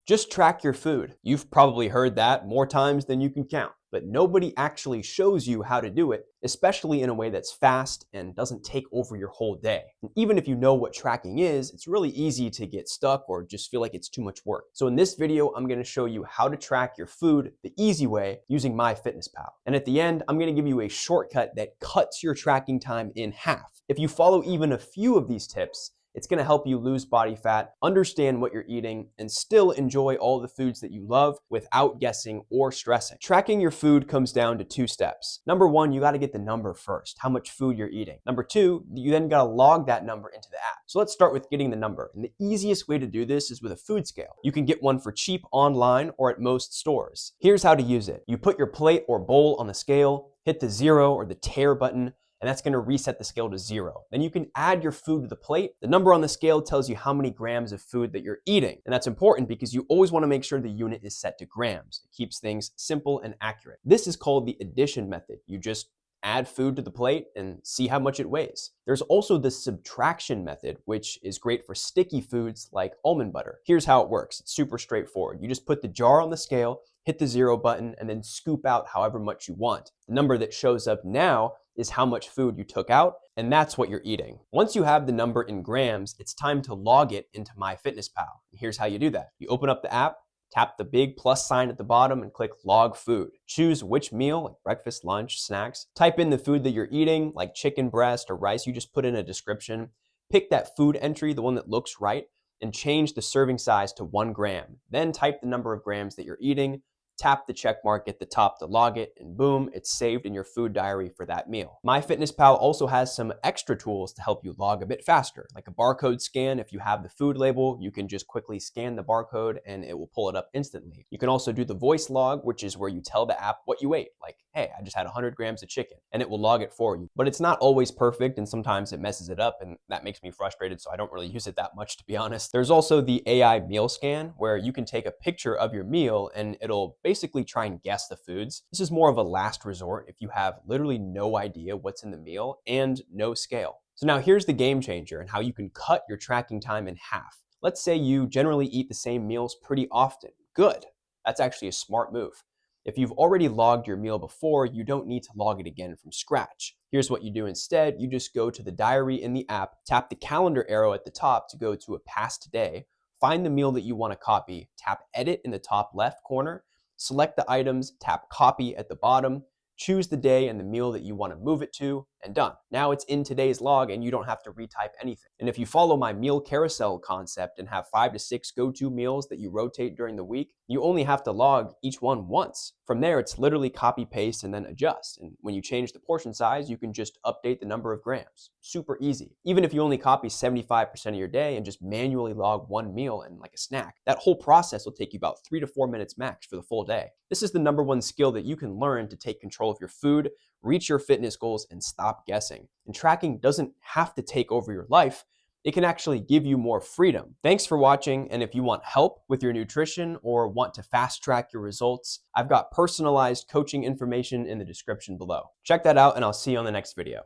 Just track your food. You've probably heard that more times than you can count, but nobody actually shows you how to do it, especially in a way that's fast and doesn't take over your whole day. And even if you know what tracking is, it's really easy to get stuck or just feel like it's too much work. So in this video, I'm gonna show you how to track your food the easy way using MyFitnessPal. And at the end, I'm gonna give you a shortcut that cuts your tracking time in half. If you follow even a few of these tips, it's gonna help you lose body fat, understand what you're eating, and still enjoy all the foods that you love without guessing or stressing. Tracking your food comes down to 2 steps. Number 1, you gotta get the number first, how much food you're eating. Number 2, you then gotta log that number into the app. So let's start with getting the number. And the easiest way to do this is with a food scale. You can get one for cheap online or at most stores. Here's how to use it. You put your plate or bowl on the scale, hit the 0 or the tare button, and that's gonna reset the scale to 0. Then you can add your food to the plate. The number on the scale tells you how many grams of food that you're eating. And that's important because you always wanna make sure the unit is set to grams. It keeps things simple and accurate. This is called the addition method. You just add food to the plate and see how much it weighs. There's also the subtraction method, which is great for sticky foods like almond butter. Here's how it works. It's super straightforward. You just put the jar on the scale, hit the 0 button, and then scoop out however much you want. The number that shows up now is how much food you took out, and that's what you're eating. Once you have the number in grams, it's time to log it into MyFitnessPal. Here's how you do that. You open up the app, tap the big plus sign at the bottom and click log food. Choose which meal, like breakfast, lunch, snacks. Type in the food that you're eating, like chicken breast or rice. You just put in a description. Pick that food entry, the one that looks right, and change the serving size to 1 gram. Then type the number of grams that you're eating. Tap the check mark at the top to log it, and boom, it's saved in your food diary for that meal. MyFitnessPal also has some extra tools to help you log a bit faster, like a barcode scan. If you have the food label, you can just quickly scan the barcode and it will pull it up instantly. You can also do the voice log, which is where you tell the app what you ate, like, hey, I just had 100 grams of chicken, and it will log it for you. But it's not always perfect, and sometimes it messes it up, and that makes me frustrated, so I don't really use it that much, to be honest. There's also the AI meal scan, where you can take a picture of your meal and it'll basically try and guess the foods. This is more of a last resort if you have literally no idea what's in the meal and no scale. So now here's the game changer and how you can cut your tracking time in half. Let's say you generally eat the same meals pretty often. Good. That's actually a smart move. If you've already logged your meal before, you don't need to log it again from scratch. Here's what you do instead. You just go to the diary in the app, tap the calendar arrow at the top to go to a past day, find the meal that you want to copy, tap edit in the top left corner, select the items, tap copy at the bottom, choose the day and the meal that you want to move it to, and done. Now it's in today's log and you don't have to retype anything. And if you follow my meal carousel concept and have 5 to 6 go-to meals that you rotate during the week, you only have to log each one once. From there, it's literally copy, paste, and then adjust. And when you change the portion size, you can just update the number of grams. Super easy. Even if you only copy 75% of your day and just manually log 1 meal and like a snack, that whole process will take you about 3 to 4 minutes max for the full day. This is the #1 skill that you can learn to take control of your food, reach your fitness goals, and stop guessing. And tracking doesn't have to take over your life. It can actually give you more freedom. Thanks for watching, and if you want help with your nutrition or want to fast track your results, I've got personalized coaching information in the description below. Check that out, and I'll see you on the next video.